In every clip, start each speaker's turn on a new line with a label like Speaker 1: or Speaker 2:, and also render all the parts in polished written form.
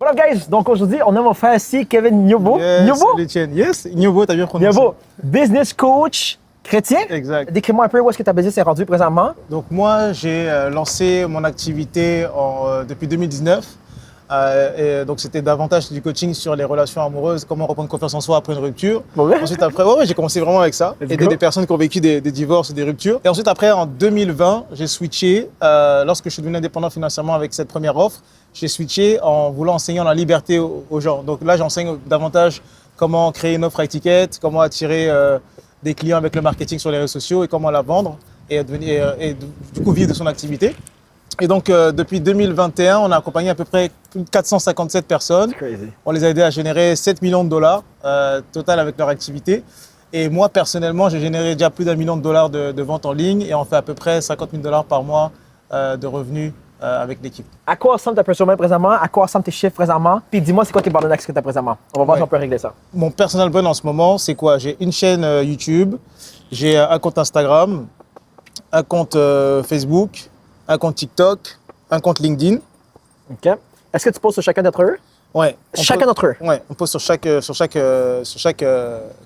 Speaker 1: What up, guys? Donc aujourd'hui, on a mon frère ici, Kevin Nyobo.
Speaker 2: Yes,
Speaker 1: Nyobo?
Speaker 2: Etienne. Yes, Nyobo, t'as bien prononcé.
Speaker 1: Nyobo, business coach chrétien.
Speaker 2: Exact.
Speaker 1: Décris-moi un peu où est-ce que ta business est rendue présentement.
Speaker 2: Donc moi, j'ai lancé mon activité depuis 2019. Donc c'était davantage du coaching sur les relations amoureuses, comment reprendre confiance en soi après une rupture.
Speaker 1: Ouais.
Speaker 2: Ensuite après, j'ai commencé vraiment avec ça,
Speaker 1: Let's
Speaker 2: aider
Speaker 1: go.
Speaker 2: des personnes qui ont vécu des divorces et des ruptures. Et ensuite après, en 2020, j'ai switché, lorsque je suis devenu indépendant financièrement avec cette première offre, j'ai switché en voulant enseigner la liberté aux gens. Donc là, j'enseigne davantage comment créer une offre à étiquette, comment attirer des clients avec le marketing sur les réseaux sociaux et comment la vendre et du coup vivre de son activité. Et donc, depuis 2021, on a accompagné à peu près plus de 457 personnes.
Speaker 1: Crazy.
Speaker 2: On les a aidés à générer 7 millions de dollars total avec leur activité. Et moi, personnellement, j'ai généré déjà plus d'1 million de dollars de ventes en ligne et on fait à peu près 50 000 dollars par mois de revenus avec l'équipe.
Speaker 1: À quoi ressemble ta personal brand présentement? À quoi ressemblent tes chiffres présentement? Puis dis-moi, c'est quoi tes bottlenecks que tu as présentement? On va voir si on peut régler ça.
Speaker 2: Mon personal brand en ce moment, c'est quoi? J'ai une chaîne YouTube, j'ai un compte Instagram, un compte Facebook, un compte TikTok, un compte LinkedIn.
Speaker 1: OK. Est-ce que tu poses sur chacun d'entre eux?
Speaker 2: Ouais.
Speaker 1: Chacun d'entre eux?
Speaker 2: Ouais, on pose sur chaque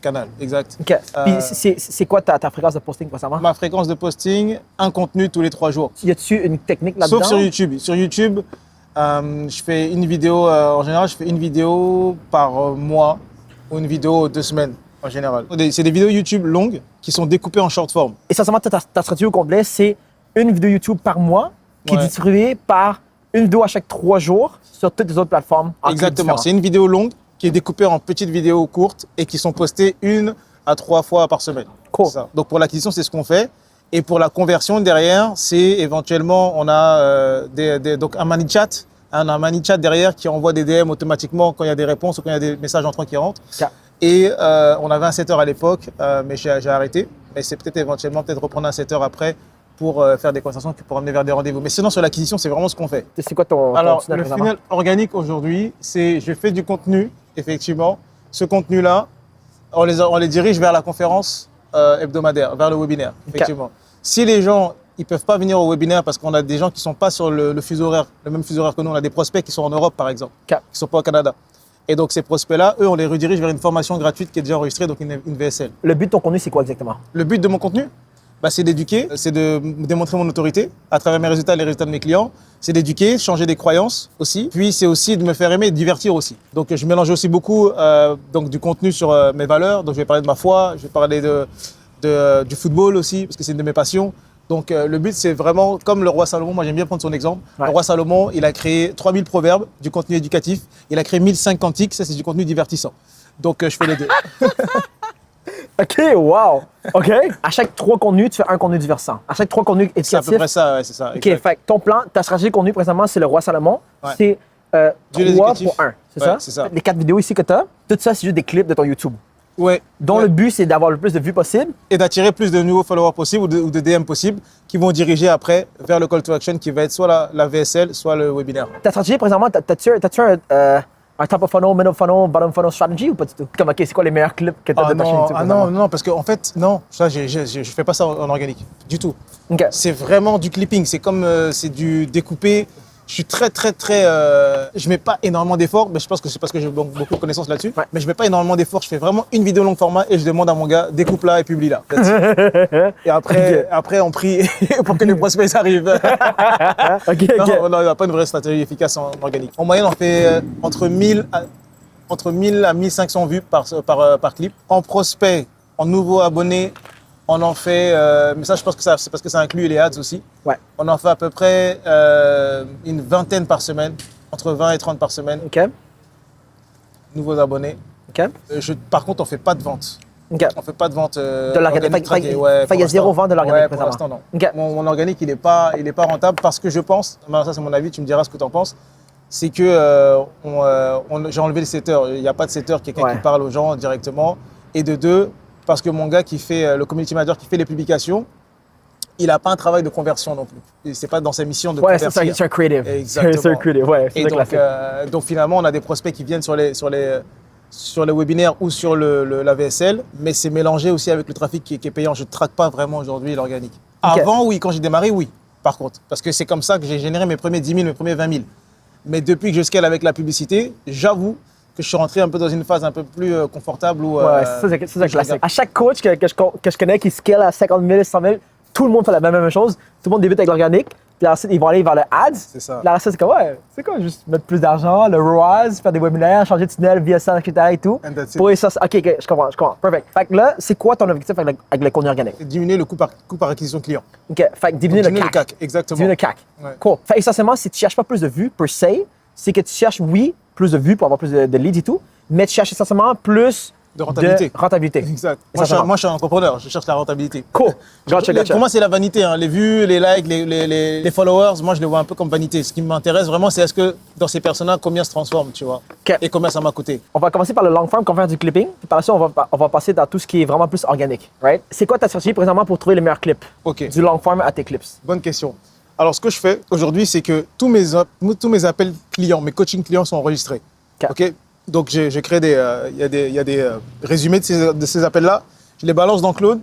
Speaker 2: canal, exact.
Speaker 1: OK. Puis c'est quoi ta fréquence de posting présentement?
Speaker 2: Ma fréquence de posting, un contenu tous les 3 jours.
Speaker 1: Y a-tu une technique là-dedans?
Speaker 2: Sauf sur YouTube. Sur YouTube, je fais une vidéo, en général, je fais une vidéo par mois ou une vidéo 2 semaines en général. C'est des vidéos YouTube longues qui sont découpées en short form.
Speaker 1: Essentiellement, ta stratégie au complet, c'est une vidéo YouTube par mois qui est
Speaker 2: Ouais.
Speaker 1: distribuée par une vidéo à chaque 3 jours sur toutes les autres plateformes. en
Speaker 2: Exactement.
Speaker 1: clips
Speaker 2: C'est une vidéo longue qui est découpée en petites vidéos courtes et qui sont postées 1 à 3 fois par semaine.
Speaker 1: Cool.
Speaker 2: C'est ça. Donc pour l'acquisition, c'est ce qu'on fait. Et pour la conversion derrière, c'est éventuellement, on a donc un ManyChat. Un ManyChat derrière qui envoie des DM automatiquement quand il y a des réponses ou quand il y a des messages entrants qui rentrent.
Speaker 1: OK.
Speaker 2: Et on avait un setter à l'époque, mais j'ai arrêté. Mais c'est peut-être éventuellement reprendre un setter après pour faire des conversations pour amener vers des rendez-vous. Mais sinon, sur l'acquisition, c'est vraiment ce qu'on fait.
Speaker 1: C'est quoi ton
Speaker 2: Alors,
Speaker 1: tunnel
Speaker 2: le
Speaker 1: présentement?
Speaker 2: funnel organique aujourd'hui, c'est je fais du contenu, effectivement. Ce contenu-là, on les dirige vers la conférence hebdomadaire, vers le webinaire, effectivement. Si les gens ils peuvent pas venir au webinaire parce qu'on a des gens qui sont pas sur le fuseau horaire, le même fuseau horaire que nous, on a des prospects qui sont en Europe, par exemple,
Speaker 1: OK.
Speaker 2: qui sont pas au Canada. Et donc, ces prospects-là, eux, on les redirige vers une formation gratuite qui est déjà enregistrée, donc une VSL.
Speaker 1: Le but de ton contenu, c'est quoi exactement?
Speaker 2: Le but de mon contenu, c'est d'éduquer, c'est de démontrer mon autorité à travers mes résultats et les résultats de mes clients. C'est d'éduquer, changer des croyances aussi. Puis c'est aussi de me faire aimer et de divertir aussi. Donc je mélange aussi beaucoup donc, du contenu sur mes valeurs. Donc je vais parler de ma foi, je vais parler du football aussi, parce que c'est une de mes passions. Donc le but, c'est vraiment, comme le roi Salomon, moi j'aime bien prendre son exemple.
Speaker 1: Ouais.
Speaker 2: Le roi Salomon, il a créé 3000 proverbes, du contenu éducatif. Il a créé 1005 cantiques, ça c'est du contenu divertissant. Donc je fais les deux.
Speaker 1: OK, wow! OK. À chaque 3 contenus, tu fais un contenu divertissant. À chaque 3 contenus
Speaker 2: C'est à peu
Speaker 1: éducatifs.
Speaker 2: près ça, ouais, c'est ça.
Speaker 1: OK,
Speaker 2: exact.
Speaker 1: fait que ton plan, ta stratégie de contenu présentement, c'est le roi Salomon.
Speaker 2: Ouais.
Speaker 1: C'est
Speaker 2: Du
Speaker 1: 3
Speaker 2: éducatif.
Speaker 1: pour 1, c'est
Speaker 2: Ouais,
Speaker 1: ça?
Speaker 2: c'est ça.
Speaker 1: Les 4 vidéos ici que tu as, tout ça, c'est juste des clips de ton YouTube.
Speaker 2: Ouais.
Speaker 1: Dont
Speaker 2: Ouais.
Speaker 1: le but, c'est d'avoir le plus de vues possible.
Speaker 2: Et d'attirer plus de nouveaux followers possibles ou de DM possibles qui vont diriger après vers le call to action qui va être soit la VSL, soit le webinaire.
Speaker 1: Ta stratégie, présentement, t'as-tu un top of funnel, middle funnel, bottom funnel strategy ou pas du tout? Comme, OK, c'est quoi les meilleurs clips que tu as de ta chaîne YouTube?
Speaker 2: non, parce qu'en fait, non, ça, je fais pas ça en organique, du tout.
Speaker 1: OK.
Speaker 2: C'est vraiment du clipping, c'est comme, c'est du découpé. Je suis très, je mets pas énormément d'efforts, mais je pense que c'est parce que j'ai beaucoup de connaissances là-dessus.
Speaker 1: Ouais.
Speaker 2: Mais je mets pas énormément d'efforts, je fais vraiment une vidéo long format et je demande à mon gars, découpe-la et publie-la. That's it. Et après, on prie pour que les prospects arrivent.
Speaker 1: OK, OK.
Speaker 2: Non, on n'a pas une vraie stratégie efficace en organique. En moyenne, on fait entre 1000 à 1500 vues par clip. En prospect, en nouveaux abonnés, on en fait, mais ça je pense que c'est parce que ça inclut les ads aussi.
Speaker 1: Ouais.
Speaker 2: On en fait à peu près une vingtaine par semaine, entre 20 et 30 par semaine,
Speaker 1: OK.
Speaker 2: nouveaux abonnés.
Speaker 1: OK.
Speaker 2: Par contre, on fait pas de vente.
Speaker 1: OK.
Speaker 2: On fait pas de vente
Speaker 1: De l'organique.
Speaker 2: organique traquée.
Speaker 1: Fait
Speaker 2: Ouais,
Speaker 1: qu'il y a
Speaker 2: pour
Speaker 1: zéro
Speaker 2: l'instant.
Speaker 1: vente de l'organique
Speaker 2: Ouais, pour
Speaker 1: présentement.
Speaker 2: l'instant, non.
Speaker 1: OK.
Speaker 2: Mon organique, il est pas rentable parce que je pense, ça c'est mon avis, tu me diras ce que tu en penses, c'est que j'ai enlevé le setter. Il n'y a pas de setter, quelqu'un
Speaker 1: Ouais.
Speaker 2: qui parle aux gens directement. Et de deux, parce que mon gars qui fait, le community manager qui fait les publications, il n'a pas un travail de conversion non plus. Et c'est pas dans sa mission de
Speaker 1: Ouais,
Speaker 2: convertir.
Speaker 1: c'est un creative.
Speaker 2: Exactement.
Speaker 1: C'est un creative, ouais. C'est
Speaker 2: Et
Speaker 1: un
Speaker 2: donc,
Speaker 1: classique.
Speaker 2: donc finalement, on a des prospects qui viennent sur les webinaires ou sur la VSL, mais c'est mélangé aussi avec le trafic qui est payant. Je ne traque pas vraiment aujourd'hui l'organique.
Speaker 1: Ok.
Speaker 2: Avant, oui, quand j'ai démarré, oui, par contre. Parce que c'est comme ça que j'ai généré mes premiers 10 000, mes premiers 20 000. Mais depuis que je scale avec la publicité, j'avoue que je suis rentré un peu dans une phase un peu plus confortable où.
Speaker 1: Ouais, ça, c'est classique. À chaque coach que je connais qui scale à 50 000, 100 000, tout le monde fait la même chose. Tout le monde débute avec l'organique. Puis ensuite, ils vont aller vers le ads.
Speaker 2: C'est ça.
Speaker 1: Puis là, c'est comme, ouais, c'est quoi, juste mettre plus d'argent, le ROAS, faire des webinaires, changer de tunnel via ça, etc. et tout.
Speaker 2: And that's it.
Speaker 1: Pour ça, ok, je comprends. Perfect. Fait que là, c'est quoi ton objectif avec le contenu organique?
Speaker 2: Diminuer le coût par acquisition client.
Speaker 1: Ok, fait que diminuer le CAC.
Speaker 2: Exactement.
Speaker 1: Diminuer le CAC.
Speaker 2: Ouais.
Speaker 1: Cool. Fait que essentiellement, si tu cherches pas plus de vues per se, c'est que tu cherches, oui, plus de vues pour avoir plus de leads et tout, mais tu cherches essentiellement plus
Speaker 2: De rentabilité. Exact.
Speaker 1: Essentiellement.
Speaker 2: Moi, je suis un entrepreneur, je cherche la rentabilité.
Speaker 1: Cool. Gotcha.
Speaker 2: Pour moi, c'est la vanité. Hein. Les vues, les likes, les followers, moi, je les vois un peu comme vanité. Ce qui m'intéresse vraiment, c'est est-ce que dans ces personnes-là, combien se transforment, tu vois,
Speaker 1: Ok.
Speaker 2: et combien ça m'a coûté.
Speaker 1: On va commencer par le long form, qu'on va faire du clipping. Puis par la suite, on va passer dans tout ce qui est vraiment plus organique. Right? C'est quoi ta stratégie présentement pour trouver les meilleurs clips?
Speaker 2: OK.
Speaker 1: Du long form à tes clips.
Speaker 2: Bonne question. Alors, ce que je fais aujourd'hui, c'est que tous mes appels clients, mes coachings clients sont enregistrés.
Speaker 1: Ok.
Speaker 2: OK. Donc, je crée il y a des résumés de ces appels-là. Je les balance dans Claude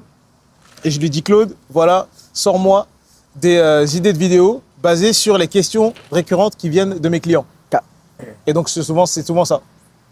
Speaker 2: et je lui dis, Claude, voilà, sors-moi des idées de vidéos basées sur les questions récurrentes qui viennent de mes clients.
Speaker 1: Ok.
Speaker 2: Et donc, c'est souvent ça.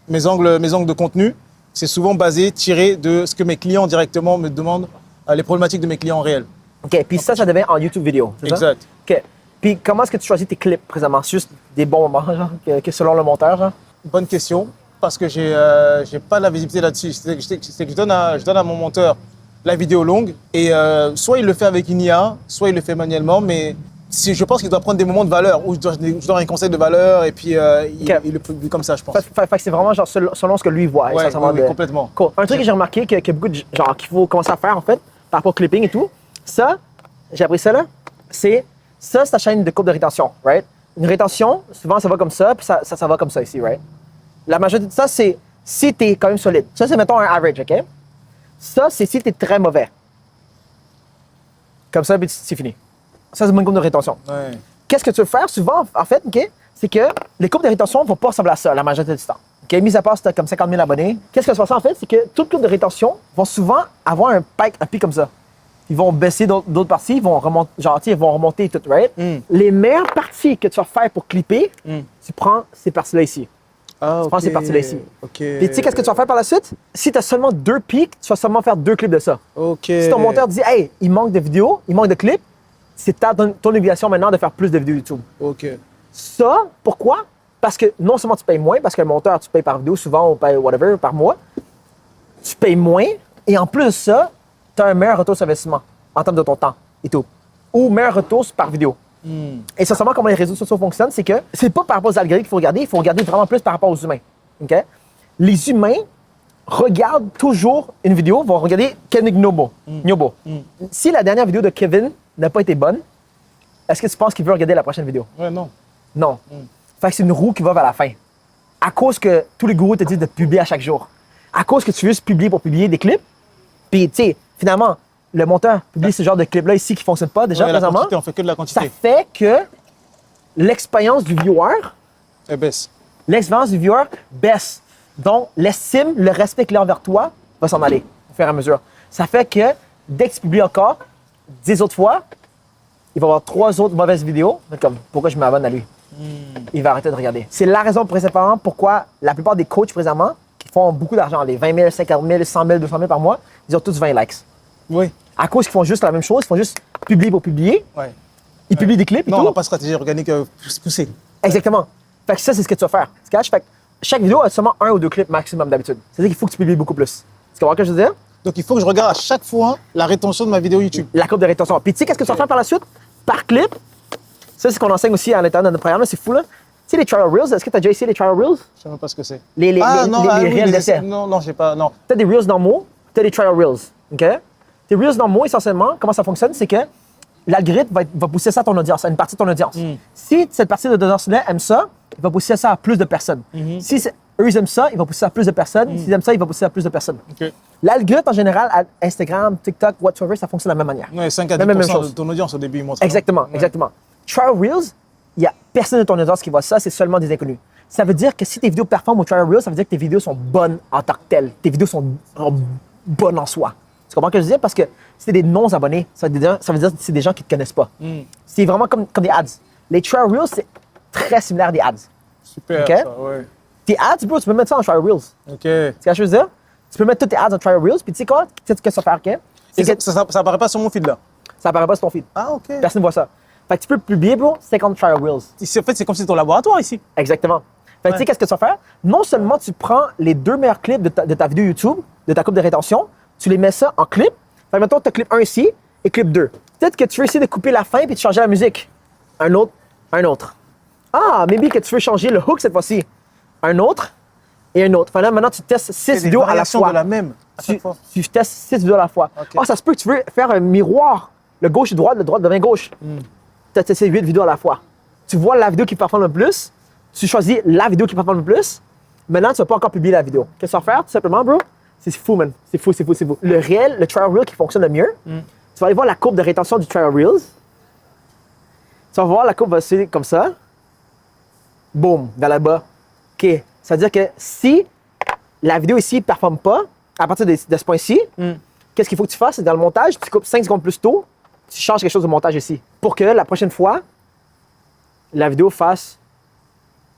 Speaker 2: Mes angles de contenu, c'est souvent tiré de ce que mes clients directement me demandent, les problématiques de mes clients réels.
Speaker 1: OK. Puis ça devient en YouTube vidéo. C'est ça?
Speaker 2: Exact.
Speaker 1: OK. Puis comment est-ce que tu choisis tes clips présentement? C'est juste des bons moments, genre, que selon le monteur, genre?
Speaker 2: Bonne question, parce que j'ai pas la visibilité là-dessus. C'est que je donne à mon monteur la vidéo longue et soit il le fait avec une IA, soit il le fait manuellement, mais je pense qu'il doit prendre des moments de valeur où je donne un conseil de valeur et puis il le publie comme ça, je pense.
Speaker 1: Fait que c'est vraiment genre selon ce que lui voit.
Speaker 2: Ouais,
Speaker 1: essentiellement
Speaker 2: oui, complètement.
Speaker 1: Cool. Un truc que j'ai remarqué que beaucoup de genre qu'il faut commencer à faire en fait, par rapport au clipping et tout, ça, j'ai appris ça là, c'est ta chaîne de courbe de rétention, right? Une rétention, souvent ça va comme ça, puis ça va comme ça ici, right? La majorité de ça, c'est si tu es quand même solide. Ça, c'est mettons un average, OK? Ça, c'est si tu es très mauvais. Comme ça, puis c'est fini. Ça, c'est une bonne courbe de rétention.
Speaker 2: Ouais.
Speaker 1: Qu'est-ce que tu veux faire souvent, en fait, OK? C'est que les courbes de rétention ne vont pas ressembler à ça la majorité du temps. OK? Mis à part si tu as comme 50 000 abonnés. Qu'est-ce que ça se passe en fait? C'est que toutes les courbes de rétention vont souvent avoir un pic comme ça. Ils vont baisser d'autres parties, ils vont remonter, ils vont remonter tout, right? Les meilleures parties que tu vas faire pour clipper, tu prends ces parties-là ici.
Speaker 2: Ah,
Speaker 1: Tu prends ces parties-là ici.
Speaker 2: OK.
Speaker 1: Puis tu sais qu'est-ce que tu vas faire par la suite? Si tu as seulement 2 pics, tu vas seulement faire 2 clips de ça.
Speaker 2: OK.
Speaker 1: Si ton monteur dit, hey, il manque de vidéos, il manque de clips, c'est ton obligation maintenant de faire plus de vidéos YouTube.
Speaker 2: OK.
Speaker 1: Ça, pourquoi? Parce que non seulement tu payes moins, parce que le monteur, tu payes par vidéo souvent, ou paye whatever, par mois. Tu payes moins, et en plus de ça, tu as un meilleur retour sur investissement en termes de ton temps et tout. Ou meilleur retour par vidéo. Et essentiellement, comment les réseaux sociaux fonctionnent, c'est que c'est pas par rapport aux algorithmes qu'il faut regarder vraiment plus par rapport aux humains. OK? Les humains regardent toujours une vidéo, vont regarder Kevin Nyobo. Si la dernière vidéo de Kevin n'a pas été bonne, est-ce que tu penses qu'il veut regarder la prochaine vidéo?
Speaker 2: Ouais, non.
Speaker 1: Non. Fait que c'est une roue qui va vers la fin. À cause que tous les gourous te disent de publier à chaque jour. À cause que tu veux juste publier pour publier des clips. Puis, tu sais, finalement, le monteur publie ce genre de clips-là ici qui ne fonctionne pas déjà
Speaker 2: Ouais, la
Speaker 1: présentement.
Speaker 2: quantité, on fait que de la
Speaker 1: Ça
Speaker 2: quantité.
Speaker 1: fait que l'expérience du viewer,
Speaker 2: Elle baisse.
Speaker 1: baisse. Donc, l'estime, le respect qu'il a envers toi va s'en aller au fur et à mesure. Ça fait que dès que tu publies encore 10 autres fois, il va y avoir 3 autres mauvaises vidéos. Comme, pourquoi je m'abonne à lui? Il va arrêter de regarder. C'est la raison principalement pourquoi la plupart des coachs présentement qui font beaucoup d'argent, les 20 000, 50 000, 100 000, 200 000 par mois, ils ont tous 20 likes.
Speaker 2: Oui.
Speaker 1: À cause qu'ils font juste la même chose, ils font juste publier pour publier.
Speaker 2: Ouais.
Speaker 1: Ils publient des clips et
Speaker 2: Non,
Speaker 1: tout.
Speaker 2: on n'a pas de stratégie organique poussée.
Speaker 1: Exactement. Fait que ça, c'est ce que tu vas faire. Tu catches? Fait que chaque vidéo a seulement 1 ou 2 clips maximum d'habitude. C'est-à-dire qu'il faut que tu publies beaucoup plus. Tu comprends ce que je veux dire?
Speaker 2: Donc, il faut que je regarde à chaque fois la rétention de ma vidéo YouTube.
Speaker 1: La courbe de rétention. Puis tu sais, qu'est-ce que tu vas faire par la suite? Par clip. Ça, c'est ce qu'on enseigne aussi à l'intérieur de notre programme. C'est fou, là. Tu sais, les trial reels, est-ce que tu as déjà essayé les trial reels?
Speaker 2: Je sais même pas ce que c'est.
Speaker 1: Les réels d'essai.
Speaker 2: Non, j'ai pas. Non.
Speaker 1: Tu as des reels normaux, tu as des trial reels. OK? Tes reels normaux, essentiellement, comment ça fonctionne? C'est que l'algorithme va pousser ça à ton audience, à une partie de ton audience. Si cette partie de ton audience-là aime ça, il va pousser ça à plus de personnes. Si eux, ils aiment ça, il va pousser ça à plus de personnes. S'ils aiment ça, il va pousser ça à plus de personnes.
Speaker 2: OK.
Speaker 1: L'algorithme, en général, à Instagram, TikTok, whatsoever, ça fonctionne de la même manière.
Speaker 2: Ouais, 5 à
Speaker 1: Même
Speaker 2: 10%
Speaker 1: chose.
Speaker 2: de ton audience au début, il montre.
Speaker 1: Exactement, exactement. Trial Reels, il n'y a personne de ton audience qui voit ça, c'est seulement des inconnus. Ça veut dire que si tes vidéos performent au Trial Reels, ça veut dire que tes vidéos sont bonnes en tant que telles. Tes vidéos sont bonnes en soi. Tu comprends ce que je veux dire? Parce que c'est des non-abonnés. Ça veut dire que c'est des gens qui ne te connaissent pas. C'est vraiment comme des ads. Les Trial Reels, c'est très similaire à des ads.
Speaker 2: Super,
Speaker 1: Ok.
Speaker 2: ça, ouais.
Speaker 1: Tes ads, bro, tu peux mettre ça en trial reels.
Speaker 2: OK.
Speaker 1: C'est ce que je veux dire? Tu peux mettre tous tes ads en trial reels, puis tu sais quoi? Tu sais ce que ça fait, OK?
Speaker 2: Et
Speaker 1: C'est que
Speaker 2: ça apparaît pas sur mon feed, là?
Speaker 1: ça apparaît pas sur ton feed.
Speaker 2: Ah, OK.
Speaker 1: Personne ne voit ça. Fait que tu peux publier, bro, 50 trial reels.
Speaker 2: Ici, en fait, c'est comme si c'était ton laboratoire, ici.
Speaker 1: Exactement. Fait que tu sais, qu'est-ce que tu vas faire? Non seulement tu prends les 2 meilleurs clips de ta vidéo YouTube, de ta coupe de rétention, tu les mets ça en clip. Fait que mettons, tu as clip 1 ici et clip 2. Peut-être que tu veux essayer de couper la fin puis de changer la musique. Un autre, un autre. Ah, maybe que tu veux changer le hook cette fois-ci. Un autre et un autre. Fait que là, maintenant, tu testes 6 vidéos à la
Speaker 2: variations
Speaker 1: fois.
Speaker 2: de la même à chaque
Speaker 1: Tu,
Speaker 2: fois.
Speaker 1: tu testes 6 vidéos à la fois.
Speaker 2: Ok.
Speaker 1: Ah, ça se peut que tu veux faire un miroir. Le gauche et droite, le droite devient gauche. Tu as testé 8 vidéos à la fois. Tu vois la vidéo qui performe le plus. Tu choisis la vidéo qui performe le plus. Maintenant, tu ne vas pas encore publier la vidéo. Qu'est-ce que tu vas faire, tout simplement, bro? C'est fou, man. C'est fou, c'est fou, c'est fou. Le réel, le trial reel qui fonctionne le mieux, tu vas aller voir la courbe de rétention du trial reels. Tu vas voir la courbe va se comme ça. Boum, vers là-bas. OK. Ça veut dire que si la vidéo ici ne performe pas, à partir de ce point-ci, qu'est-ce qu'il faut que tu fasses? C'est dans le montage, tu coupes 5 secondes plus tôt, tu changes quelque chose au montage ici. Pour que la prochaine fois, la vidéo fasse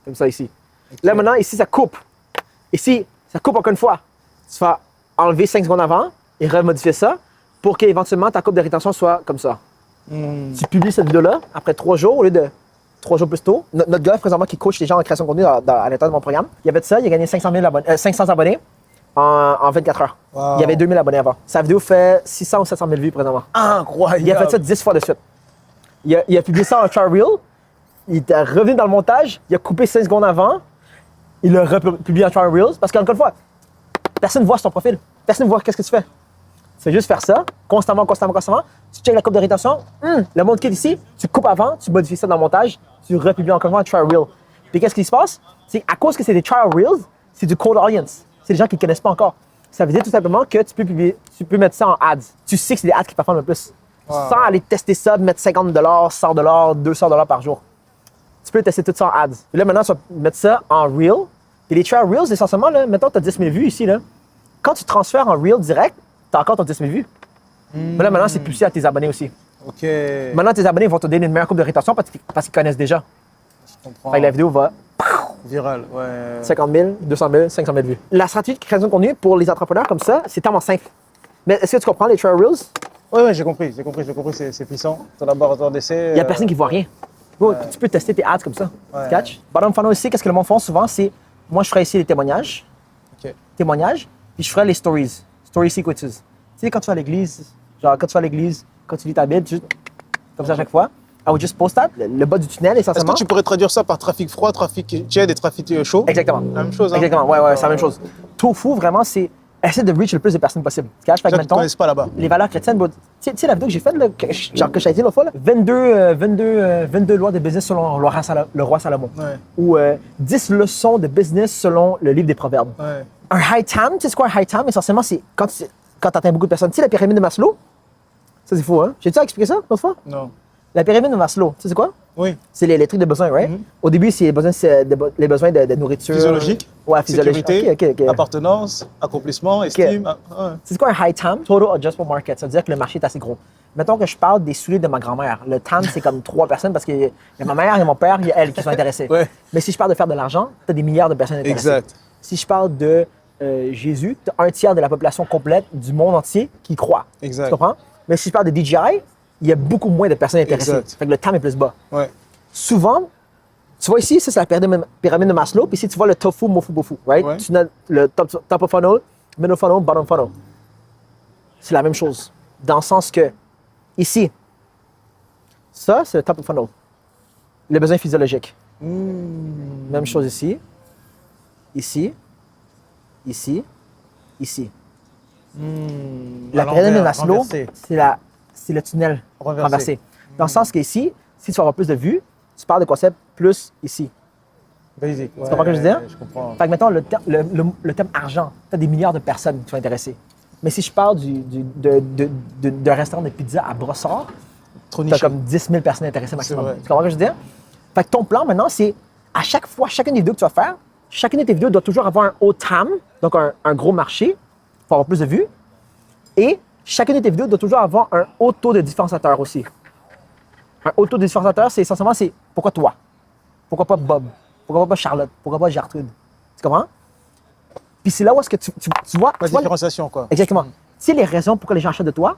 Speaker 1: comme ça ici. Là, maintenant, ici, ça coupe. Ici, ça coupe encore une fois. Tu vas enlever 5 secondes avant et remodifier ça pour qu'éventuellement, ta courbe de rétention soit comme ça. Tu publies cette vidéo-là après 3 jours au lieu de 3 jours plus tôt. Notre gars, présentement, qui coach les gens en création de contenu à l'intérieur de mon programme, il avait de ça, il a gagné 500 abonnés en 24 heures.
Speaker 2: Wow.
Speaker 1: Il y avait 2000 abonnés avant. Sa vidéo fait 600 ou 700 000 vues présentement.
Speaker 2: Incroyable.
Speaker 1: Il a fait ça 10 fois de suite. Il a publié ça en trial reel. Il est revenu dans le montage. Il a coupé 5 secondes avant. Il l'a republié en trial reels. Parce qu'encore une fois, personne ne voit son profil. Personne ne voit qu'est-ce que tu fais. Tu fais juste faire ça, constamment. Tu checkes la courbe de rétention. Le monde qui est ici, tu coupes avant, tu modifies ça dans le montage, tu republies encore une fois en trial reel. Puis qu'est-ce qui se passe? C'est à cause que c'est des trial reels, c'est du cold audience. C'est des gens qui ne connaissent pas encore. Ça veut dire tout simplement que tu peux mettre ça en ads. Tu sais que c'est des ads qui performent le plus. Sans aller tester ça, mettre 50 $, 100 $, 200 $ par jour. Tu peux tester tout ça en ads. Et là, maintenant, tu vas mettre ça en reel. Et les trial reels, essentiellement, là, mettons, tu as 10 000 vues ici. Là. Quand tu transfères en reel direct, tu as encore ton 10 000 vues. Mais là, maintenant, c'est poussé à tes abonnés aussi.
Speaker 2: OK.
Speaker 1: Maintenant, tes abonnés vont te donner une meilleure courbe de rétention parce qu'ils connaissent déjà.
Speaker 2: Je comprends.
Speaker 1: Fait que la vidéo va
Speaker 2: Viral, ouais.
Speaker 1: 50 000, 200 000, 500 000 vues. La stratégie de création de contenu pour les entrepreneurs comme ça, c'est tellement simple. Mais est-ce que tu comprends les trial reels?
Speaker 2: Ouais, j'ai compris, c'est puissant. Ton laboratoire d'essai.
Speaker 1: Il n'y a personne qui voit rien. Bro, tu peux tester tes ads comme ça.
Speaker 2: Ouais.
Speaker 1: Tu catch? Bottom funnel aussi, qu'est-ce que le monde fait souvent? C'est, moi, je ferai ici les témoignages.
Speaker 2: OK.
Speaker 1: Témoignages, puis je ferai les stories. Story sequences. Tu sais, quand tu vas à l'église, quand tu lis ta Bible, comme ça à chaque fois, I would just post that, le bas du tunnel,
Speaker 2: Est-ce
Speaker 1: essentiellement.
Speaker 2: que tu pourrais traduire ça par trafic froid, trafic tiède et trafic chaud?
Speaker 1: Exactement.
Speaker 2: La même chose, hein?
Speaker 1: Exactement, ouais, c'est la même chose. Tofu, vraiment, c'est essayer de reach le plus de personnes possible. Tu catch? Fait que,
Speaker 2: Ça, tu ne
Speaker 1: mettons,
Speaker 2: connaisses pas là-bas.
Speaker 1: les valeurs chrétiennes, bro, tu sais la vidéo que j'ai faite, là, que je t'ai dit l'autre fois, là, 22 lois de business selon le roi Salomon.
Speaker 2: Ouais.
Speaker 1: Ou 10 leçons de business selon le livre des Proverbes.
Speaker 2: Ouais.
Speaker 1: Un high time, tu sais quoi un high time? Essentiellement, c'est quand tu atteins beaucoup de personnes. Tu sais la pyramide de Maslow? Ça, c'est fou, hein? J'ai-tu expliqué ça l'autre fois?
Speaker 2: Non.
Speaker 1: La pyramide de Maslow, tu sais c'est quoi?
Speaker 2: Oui.
Speaker 1: C'est les trucs de besoins, right? Au début, c'est les besoins de nourriture.
Speaker 2: Physiologique.
Speaker 1: Ouais, physiologique.
Speaker 2: Sécurité,
Speaker 1: Ok.
Speaker 2: appartenance, accomplissement, estime. Ouais.
Speaker 1: C'est quoi un high TAM? Total Adjustable Market. Ça veut dire que le marché est assez gros. Mettons que je parle des souliers de ma grand-mère. Le TAM, c'est comme 3 personnes parce qu'il y a ma mère, il y a mon père, il y a elle qui sont intéressées.
Speaker 2: Ouais.
Speaker 1: Mais si je parle de faire de l'argent, tu as des milliards de personnes intéressées.
Speaker 2: Exact.
Speaker 1: Si je parle de Jésus, tu as un tiers de la population complète du monde entier qui croit.
Speaker 2: Exact.
Speaker 1: Tu comprends? Mais si je parle de DJI, il y a beaucoup moins de personnes intéressées.
Speaker 2: Exact.
Speaker 1: Fait que le TAM est plus bas.
Speaker 2: Ouais.
Speaker 1: Souvent, tu vois ici, ça c'est la pyramide de Maslow, puis ici tu vois le tofu, mofu, bofu, right?
Speaker 2: Ouais.
Speaker 1: Tu as le top of funnel, middle funnel, bottom funnel. C'est la même chose. Dans le sens que, ici, ça c'est le top of funnel. Le besoin physiologique. Même chose ici, ici, ici, ici. La pyramide de Maslow,
Speaker 2: renversé.
Speaker 1: c'est le tunnel
Speaker 2: Renversé.
Speaker 1: renversé. Dans le sens qu'ici, si tu veux avoir plus de vues, tu parles de concept plus ici.
Speaker 2: Basic.
Speaker 1: Tu comprends ce que je veux dire?
Speaker 2: Je comprends.
Speaker 1: Fait que mettons, le thème argent, tu as des milliards de personnes qui sont intéressées. Mais si je parle d'un restaurant de pizza à Brossard,
Speaker 2: Trop
Speaker 1: tu as
Speaker 2: niché.
Speaker 1: comme 10 000 personnes intéressées maximum.
Speaker 2: vrai.
Speaker 1: Tu comprends ce que je veux dire? Fait que ton plan maintenant, c'est à chaque fois, chacune des vidéos que tu vas faire, chacune de tes vidéos doit toujours avoir un haut TAM, donc un gros marché, pour avoir plus de vues. Et chacune de tes vidéos doit toujours avoir un haut taux de différenciateur aussi. Un haut taux de différenciateur, c'est essentiellement, c'est pourquoi toi? Pourquoi pas Bob? Pourquoi pas Charlotte? Pourquoi pas Gertrude? Tu comprends? Puis c'est là où est-ce que tu vois...
Speaker 2: La
Speaker 1: tu vois
Speaker 2: différenciation, quoi.
Speaker 1: exactement. Tu sais les raisons pourquoi les gens achètent de toi?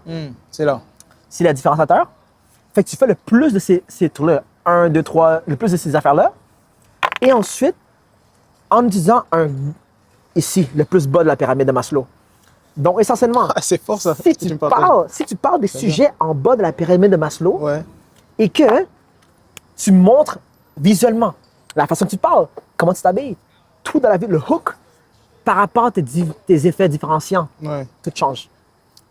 Speaker 2: C'est là.
Speaker 1: C'est le différenciateur. Fait que tu fais le plus de ces trucs-là. 1, 2, 3, le plus de ces affaires-là. Et ensuite, en utilisant ici, le plus bas de la pyramide de Maslow. Donc, essentiellement,
Speaker 2: Ah, c'est fort, ça.
Speaker 1: si
Speaker 2: que
Speaker 1: tu
Speaker 2: me partages.
Speaker 1: parles des sujets en bas de la pyramide de Maslow
Speaker 2: Ouais.
Speaker 1: et que tu montres visuellement la façon que tu parles, comment tu t'habilles, tout dans la vie, le hook, par rapport à tes effets différenciants,
Speaker 2: Ouais.
Speaker 1: tout change.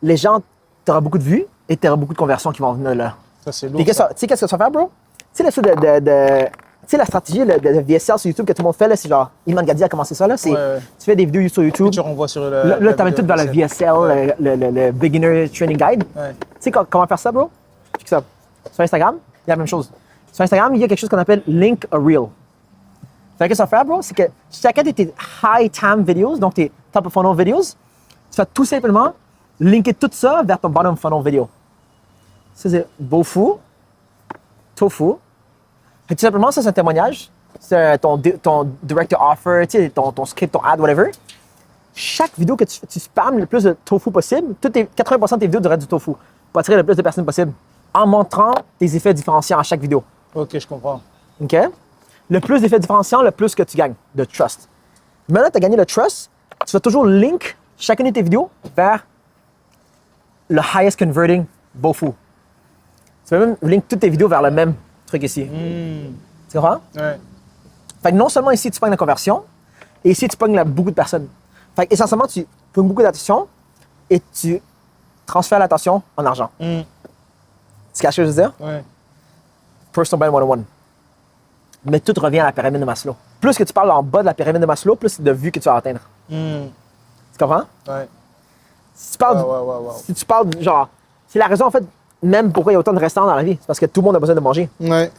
Speaker 1: Les gens, tu auras beaucoup de vues et tu auras beaucoup de conversions qui vont venir là.
Speaker 2: Ça, c'est
Speaker 1: Puis
Speaker 2: lourd.
Speaker 1: tu sais qu'est-ce que ça va faire, bro? Tu sais, le truc tu sais, la stratégie de VSL sur YouTube que tout le monde fait, là, c'est genre, Iman Gadi a commencé ça, là. C'est,
Speaker 2: Ouais.
Speaker 1: tu fais des vidéos sur YouTube.
Speaker 2: Tu renvoies sur
Speaker 1: Là, tu amènes tout vers le VSL,
Speaker 2: Ouais.
Speaker 1: le Beginner Training Guide.
Speaker 2: Ouais.
Speaker 1: Tu sais comment faire ça, bro? Check ça. Sur Instagram, il y a la même chose. Sur Instagram, il y a quelque chose qu'on appelle Link a Reel. Fait que ça fait, bro, c'est que chacun de tes high time videos, donc tes top of funnel videos, tu vas tout simplement linker tout ça vers ton bottom funnel video. Ça, c'est Bofu, Tofu. Fait que tout simplement, ça, c'est un témoignage. C'est ton director offer, tu sais, ton script, ton ad, whatever. Chaque vidéo que tu spammes le plus de tofu possible, 80% de tes vidéos devraient être du tofu pour attirer le plus de personnes possible en montrant tes effets différenciants à chaque vidéo.
Speaker 2: Ok, je comprends.
Speaker 1: OK? Le plus d'effets différenciants, le plus que tu gagnes de trust. Maintenant que tu as gagné le trust, tu vas toujours link chacune de tes vidéos vers le highest converting Bofu. Tu vas même link toutes tes vidéos vers le même truc ici. Tu comprends?
Speaker 2: Ouais.
Speaker 1: Fait que non seulement ici, tu pognes la conversion, et ici, tu pognes beaucoup de personnes. Fait que essentiellement, tu pognes beaucoup d'attention et tu transfères l'attention en argent. Tu caches ce que je veux dire?
Speaker 2: Ouais.
Speaker 1: Personal Brand 101. Mais tout revient à la pyramide de Maslow. Plus que tu parles en bas de la pyramide de Maslow, plus de vues que tu vas atteindre. Tu comprends?
Speaker 2: Ouais.
Speaker 1: Si tu parles,
Speaker 2: Ouais.
Speaker 1: si tu parles, genre, c'est la raison en fait, même pourquoi il y a autant de restaurants dans la vie. C'est parce que tout le monde a besoin de manger.
Speaker 2: Ouais.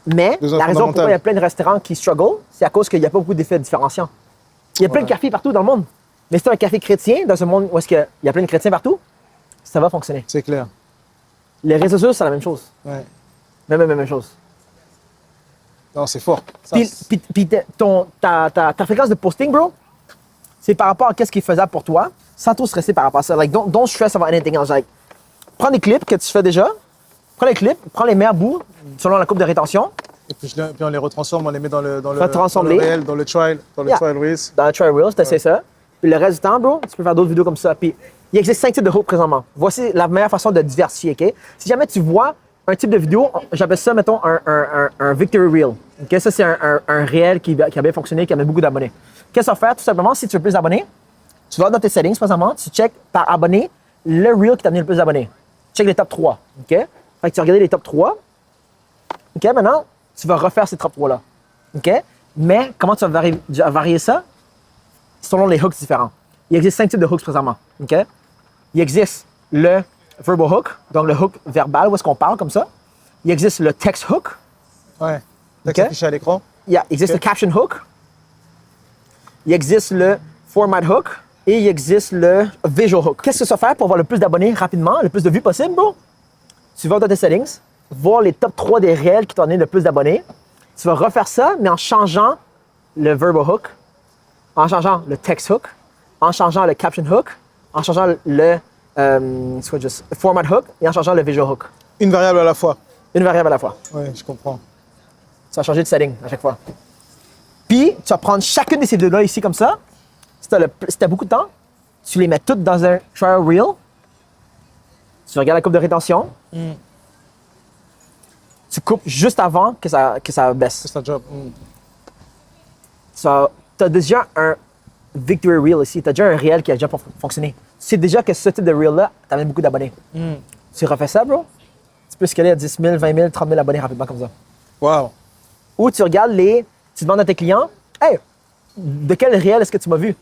Speaker 1: Mais
Speaker 2: Besoin
Speaker 1: la raison pourquoi
Speaker 2: fondamental.
Speaker 1: il y a plein de restaurants qui struggle, c'est à cause qu'il n'y a pas beaucoup d'effets différenciants. Il y a plein de cafés partout dans le monde. Mais si tu as un café chrétien dans un monde où il y a plein de chrétiens partout, ça va fonctionner.
Speaker 2: C'est clair.
Speaker 1: Les réseaux sociaux, c'est la même chose.
Speaker 2: Ouais.
Speaker 1: Même chose.
Speaker 2: Non, c'est fort. Ça,
Speaker 1: Puis ta fréquence de posting, bro, c'est par rapport à qu'est-ce qui est faisable pour toi, sans trop stresser par rapport à ça. Like, don't stress about anything else. Like, prends des clips que tu fais déjà, prends les clips, prends les meilleurs bouts selon la courbe de rétention,
Speaker 2: Et puis on les retransforme, on les met dans le
Speaker 1: transformer.
Speaker 2: réel, dans le trial
Speaker 1: Yeah.
Speaker 2: race.
Speaker 1: dans le trial wheels, tu essaies ça. Puis le reste du temps, bro, tu peux faire d'autres vidéos comme ça. Puis il existe 5 types de hooks présentement. Voici la meilleure façon de diversifier, OK? Si jamais tu vois un type de vidéo, j'appelle ça, mettons, un victory reel. OK? Ça, c'est un réel qui a bien fonctionné, qui amène beaucoup d'abonnés. Qu'est-ce que ça va faire? Tout simplement, si tu veux plus d'abonnés, tu vas dans tes settings, présentement, tu check par abonné le reel qui t'a amené le plus d'abonnés. Check les top 3. OK? Fait que tu vas regarder les top 3. OK? Maintenant, tu vas refaire ces top 3-là. OK? Mais comment tu vas varier ça? Selon les hooks différents. Il existe 5 types de hooks présentement. OK? Il existe le verbal hook, donc le hook verbal, où est-ce qu'on parle comme ça. Il existe le text hook.
Speaker 2: Ouais. T'as
Speaker 1: Ok.
Speaker 2: affiché à l'écran.
Speaker 1: Il existe
Speaker 2: Ok.
Speaker 1: le caption hook. Il existe le format hook. Et il existe le visual hook. Qu'est-ce que ça fait pour avoir le plus d'abonnés rapidement, le plus de vues possible, bro? Tu vas dans tes settings, voir les top 3 des réels qui t'ont donné le plus d'abonnés. Tu vas refaire ça, mais en changeant le verbal hook, en changeant le text hook, en changeant le caption hook, en changeant le format hook et en changeant le visual hook.
Speaker 2: Une variable à la fois.
Speaker 1: Une variable à la fois.
Speaker 2: Ouais, je comprends.
Speaker 1: Tu vas changer de setting à chaque fois. Puis, tu vas prendre chacune de ces deux-là ici comme ça. Si tu as beaucoup de temps, tu les mets toutes dans un trial reel. Tu regardes la courbe de rétention. Tu coupes juste avant que ça baisse.
Speaker 2: C'est un job.
Speaker 1: Tu as déjà un victory reel ici. Tu as déjà un réel qui a déjà fonctionné. Tu sais déjà que ce type de reel-là t'amène beaucoup d'abonnés. Tu refais ça, bro. Tu peux scaler à 10 000, 20 000, 30 000 abonnés rapidement comme ça.
Speaker 2: Wow.
Speaker 1: Ou tu regardes tu demandes à tes clients, hey, de quel réel est-ce que tu m'as vu?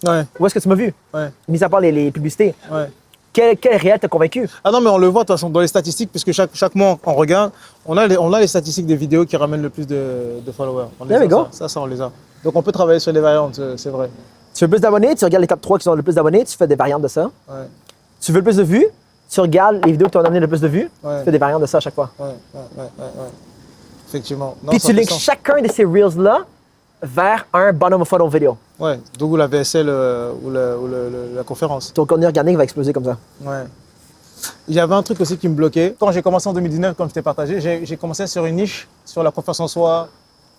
Speaker 2: Ouais,
Speaker 1: Où est-ce que tu m'as vu?
Speaker 2: ouais,
Speaker 1: Mis à part les publicités.
Speaker 2: ouais.
Speaker 1: Quel réel t'a convaincu?
Speaker 2: Ah non, mais on le voit de toute façon dans les statistiques, puisque chaque mois on regarde, on a les statistiques des vidéos qui ramènent le plus de followers. On les
Speaker 1: There we
Speaker 2: a,
Speaker 1: go.
Speaker 2: ça, on les a. Donc on peut travailler sur les variantes, c'est vrai.
Speaker 1: Tu veux plus d'abonnés, tu regardes les top 3 qui ont le plus d'abonnés, tu fais des variantes de ça.
Speaker 2: Ouais,
Speaker 1: Tu veux le plus de vues, tu regardes les vidéos qui t'ont amené le plus de vues,
Speaker 2: Ouais.
Speaker 1: tu fais des variantes de ça à chaque fois.
Speaker 2: ouais. Effectivement. Non,
Speaker 1: Puis
Speaker 2: ça
Speaker 1: tu
Speaker 2: fait
Speaker 1: links
Speaker 2: sens.
Speaker 1: chacun de ces Reels-là vers un bottom of funnel vidéo.
Speaker 2: Ouais, d'où la VSL ou la conférence.
Speaker 1: Ton contenu organique va exploser comme ça.
Speaker 2: Ouais. Il y avait un truc aussi qui me bloquait. Quand j'ai commencé en 2019, comme je t'ai partagé, j'ai commencé sur une niche, sur la confiance en soi,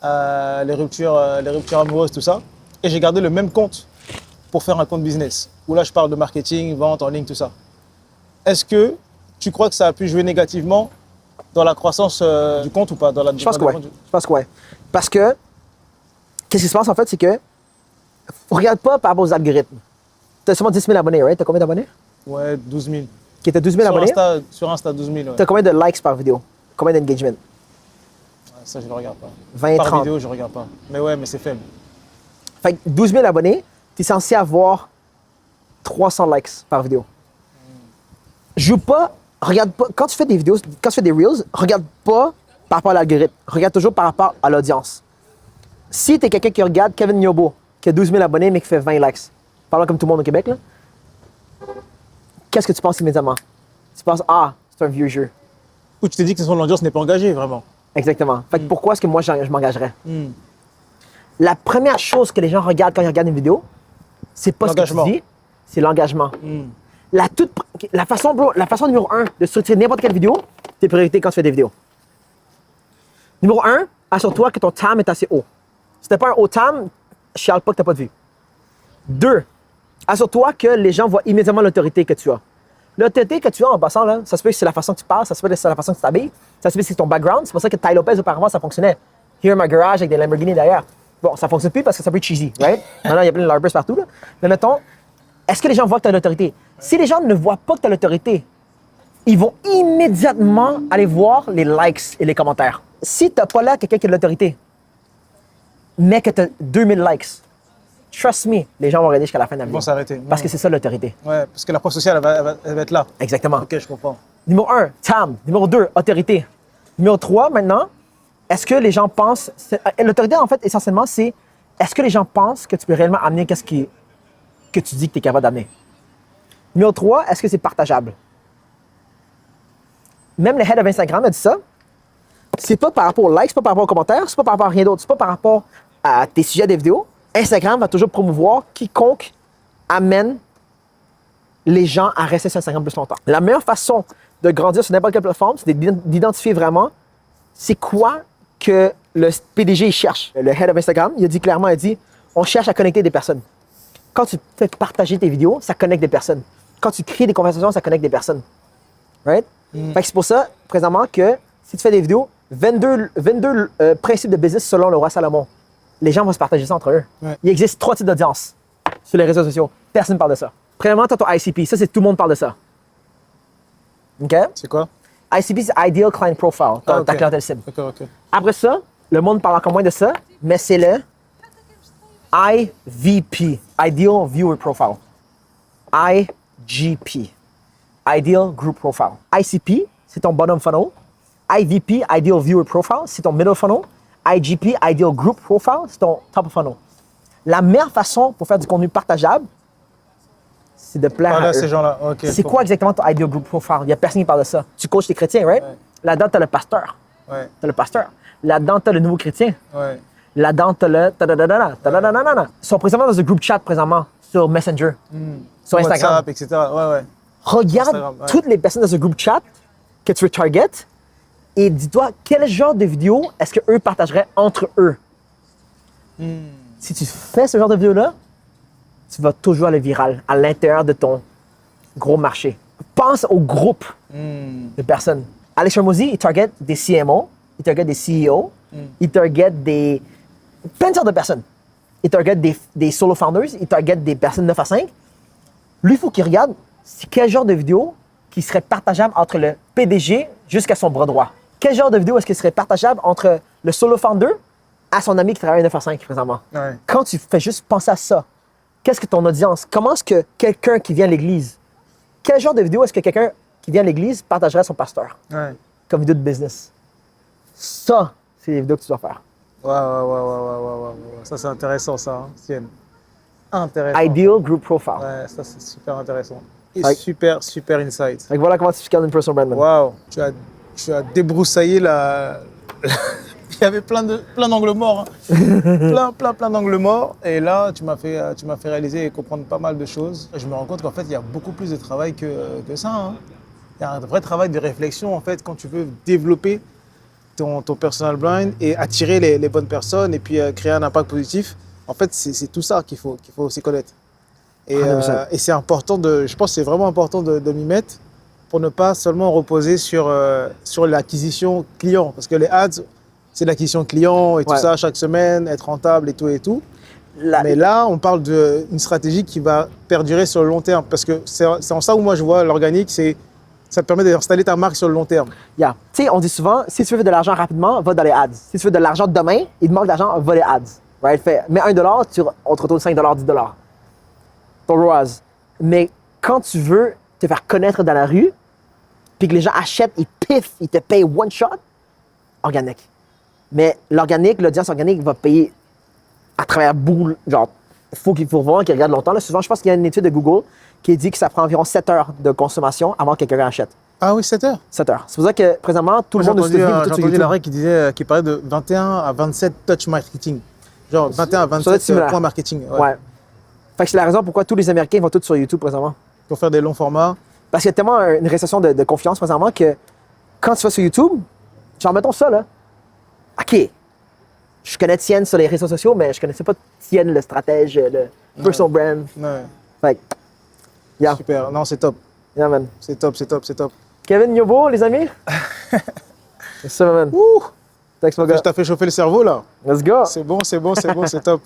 Speaker 2: les ruptures amoureuses, tout ça. Et j'ai gardé le même compte pour faire un compte business, où là je parle de marketing, vente en ligne, tout ça. Est-ce que tu crois que ça a pu jouer négativement dans la croissance du compte ou pas
Speaker 1: Je pense que ouais. Je pense que ouais. Parce que, qu'est-ce qui se passe en fait, c'est que, regarde pas par rapport aux algorithmes. Tu as seulement 10 000 abonnés, right? Tu as combien d'abonnés?
Speaker 2: Ouais, 12 000.
Speaker 1: Qui était 12 000 abonnés?
Speaker 2: Sur Insta, 12 000. Ouais.
Speaker 1: Tu as combien de likes par vidéo? Combien d'engagement?
Speaker 2: Ça, je ne le regarde pas.
Speaker 1: 20,
Speaker 2: Par
Speaker 1: 30.
Speaker 2: vidéo, je ne regarde pas. Mais ouais, mais c'est faible.
Speaker 1: Fait que 12 000 abonnés, tu es censé avoir 300 likes par vidéo. Joue pas, regarde pas, quand tu fais des vidéos, quand tu fais des Reels, regarde pas par rapport à l'algorithme. Regarde toujours par rapport à l'audience. Si tu es quelqu'un qui regarde Kevin Nyobo, qui a 12 000 abonnés mais qui fait 20 likes, parlant comme tout le monde au Québec, là, qu'est-ce que tu penses immédiatement? Tu penses, ah, c'est un vieux jeu.
Speaker 2: Ou tu t'es dit que son audience n'est pas engagée, vraiment.
Speaker 1: Exactement. Fait que pourquoi est-ce que moi, je m'engagerais? La première chose que les gens regardent quand ils regardent une vidéo, c'est pas ce que tu dis, c'est l'engagement. La façon numéro 1 de structurer n'importe quelle vidéo, tes priorités quand tu fais des vidéos. Numéro 1, assure-toi que ton TAM est assez haut. Si t'as pas un haut TAM, chiale pas que t'as pas de vue. 2, assure-toi que les gens voient immédiatement l'autorité que tu as. L'autorité que tu as en passant, là, ça se peut que c'est la façon que tu parles, ça se peut que c'est la façon que tu t'habilles, ça se peut que c'est ton background. C'est pour ça que Ty Lopez, auparavant, ça fonctionnait. Here, my garage avec des Lamborghini derrière. Bon, ça fonctionne plus parce que ça peut être cheesy, right? Maintenant, il y a plein de Larbers partout, là. Mais mettons, est-ce que les gens voient que tu as l'autorité? Si les gens ne voient pas que tu as l'autorité, ils vont immédiatement aller voir les likes et les commentaires. Si tu n'as pas là quelqu'un qui a de l'autorité, mais que tu as 2000 likes, trust me, les gens vont regarder jusqu'à la fin de la
Speaker 2: Ils
Speaker 1: vidéo.
Speaker 2: vont s'arrêter.
Speaker 1: Parce que c'est ça l'autorité.
Speaker 2: Ouais, parce que la preuve sociale, elle va être là.
Speaker 1: Exactement.
Speaker 2: Ok, je comprends.
Speaker 1: Numéro 1, TAM. Numéro 2, autorité. Numéro 3, maintenant, est-ce que les gens pensent... L'autorité, en fait, essentiellement, c'est est-ce que les gens pensent que tu peux réellement amener que tu dis que tu es capable d'amener? Numéro 3, est-ce que c'est partageable? Même le head of Instagram a dit ça. C'est pas par rapport aux likes, c'est pas par rapport aux commentaires, c'est pas par rapport à rien d'autre, c'est pas par rapport à tes sujets des vidéos. Instagram va toujours promouvoir quiconque amène les gens à rester sur Instagram plus longtemps. La meilleure façon de grandir sur n'importe quelle plateforme, c'est d'identifier vraiment c'est quoi que le PDG cherche. Le head of Instagram, il a dit clairement, on cherche à connecter des personnes. Quand tu fais partager tes vidéos, ça connecte des personnes. Quand tu crées des conversations, ça connecte des personnes. Right? Fait que c'est pour ça, présentement, que si tu fais des vidéos, 22 principes de business selon le roi Salomon. Les gens vont se partager ça entre eux.
Speaker 2: Ouais.
Speaker 1: Il existe 3 types d'audience sur les réseaux sociaux. Personne ne parle de ça. Premièrement, tu as ton ICP. Ça, c'est tout le monde parle de ça. OK?
Speaker 2: C'est quoi?
Speaker 1: ICP, c'est Ideal Client Profile, ta
Speaker 2: ok.
Speaker 1: clientèle cible.
Speaker 2: D'accord, ok.
Speaker 1: Après ça, le monde parle encore moins de ça, mais c'est le IVP, Ideal Viewer Profile. IGP, Ideal Group Profile. ICP, c'est ton bottom funnel. IVP, Ideal Viewer Profile, c'est ton middle funnel. IGP, Ideal Group Profile, c'est ton top funnel. La meilleure façon pour faire du contenu partageable, c'est de plaire à eux.
Speaker 2: Ces gens-là. Ok.
Speaker 1: C'est quoi exactement ton Ideal Group Profile? Il n'y a personne qui parle de ça. Tu coaches tes chrétiens, right?
Speaker 2: Ouais.
Speaker 1: Là-dedans, tu as le pasteur.
Speaker 2: Ouais,
Speaker 1: Tu as le pasteur. Là-dedans, tu as le nouveau chrétien.
Speaker 2: ouais.
Speaker 1: Là-dedans, tu as le ta-da-da-da-da. Ils sont présentement dans un groupe chat présentement sur Messenger, sur Instagram.
Speaker 2: WhatsApp, etc. Ouais, ouais.
Speaker 1: Regarde
Speaker 2: Instagram, ouais.
Speaker 1: toutes les personnes dans ce groupe chat que tu veux target et dis-toi quel genre de vidéo est-ce qu'eux partageraient entre eux. Si tu fais ce genre de vidéo-là, tu vas toujours aller viral à l'intérieur de ton gros marché. Pense au groupe de personnes. Alex Hormozy, il target des CMO, il target des CEO, il target plein de sortes de personnes. Il target des solo founders, il target des personnes 9 à 5. Lui, il faut qu'il regarde c'est quel genre de vidéo qui serait partageable entre le PDG jusqu'à son bras droit. Quel genre de vidéo est-ce qui serait partageable entre le solo founder à son ami qui travaille 9 à 5 présentement?
Speaker 2: Ouais.
Speaker 1: Quand tu fais juste penser à ça, qu'est-ce que ton audience, comment est-ce que quelqu'un qui vient à l'église, quel genre de vidéo est-ce que quelqu'un qui vient à l'église partagerait à son pasteur
Speaker 2: Ouais.
Speaker 1: comme vidéo de business? Ça, c'est les vidéos que tu dois faire.
Speaker 2: Ouais. Ça, c'est intéressant, ça. Hein. C'est intéressant.
Speaker 1: Ideal Group Profile.
Speaker 2: Ouais, ça, c'est super intéressant. Et
Speaker 1: Ouais.
Speaker 2: super insight.
Speaker 1: Fait que voilà comment tu gardes une personal brand. man.
Speaker 2: Waouh, tu as débroussaillé la y avait plein d'angles morts. Hein. plein d'angles morts. Et là, tu m'as fait réaliser et comprendre pas mal de choses. Je me rends compte qu'en fait, il y a beaucoup plus de travail que ça. Hein. Il y a un vrai travail de réflexion, en fait, quand tu veux développer ton personal brand et attirer les bonnes personnes et puis créer un impact positif. En fait, c'est tout ça qu'il faut aussi connaître. Et c'est important je pense que c'est vraiment important de m'y mettre pour ne pas seulement reposer sur l'acquisition client. Parce que les ads, c'est l'acquisition client et tout ça chaque semaine, être rentable et tout. Mais là, on parle d'une stratégie qui va perdurer sur le long terme. Parce que c'est en ça où moi je vois l'organique, ça te permet d'installer ta marque sur le long terme.
Speaker 1: Yeah. Tu sais, on dit souvent, si tu veux de l'argent rapidement, va dans les ads. Si tu veux de l'argent demain, il te manque d'argent, va les ads. Right? Mets $1, on te retourne $5, $10. Ton ROAS. Mais quand tu veux te faire connaître dans la rue, puis que les gens achètent, ils piffent, ils te payent one shot, organique. Mais l'organique, l'audience organique va payer à travers boule. Genre, il faut vraiment qu'ils regardent longtemps. Là, souvent, je pense qu'il y a une étude de Google qui dit que ça prend environ 7 heures de consommation avant que quelqu'un achète.
Speaker 2: Ah oui, 7 heures?
Speaker 1: 7 heures. C'est pour ça que, présentement, tout le monde aux États-Unis
Speaker 2: J'ai entendu l'arrêt qui parlait de 21 à 27 touch marketing. Genre 21 à 27 points marketing.
Speaker 1: Ouais. Fait que c'est la raison pourquoi tous les Américains vont tous sur YouTube présentement.
Speaker 2: Pour faire des longs formats.
Speaker 1: Parce qu'il y a tellement une récession de confiance présentement que quand tu vas sur YouTube, genre mettons ça là, OK, je connais Tienne sur les réseaux sociaux, mais je connaissais pas Tienne, le stratège, le personal brand.
Speaker 2: Ouais.
Speaker 1: Fait que, yeah.
Speaker 2: Super, non c'est top.
Speaker 1: Yeah, man.
Speaker 2: C'est top.
Speaker 1: Kevin Yobo, les amis? C'est ça, man.
Speaker 2: Ouh!
Speaker 1: Thanks, mon gars.
Speaker 2: Je t'ai fait chauffer le cerveau là.
Speaker 1: Let's go.
Speaker 2: C'est bon, c'est top.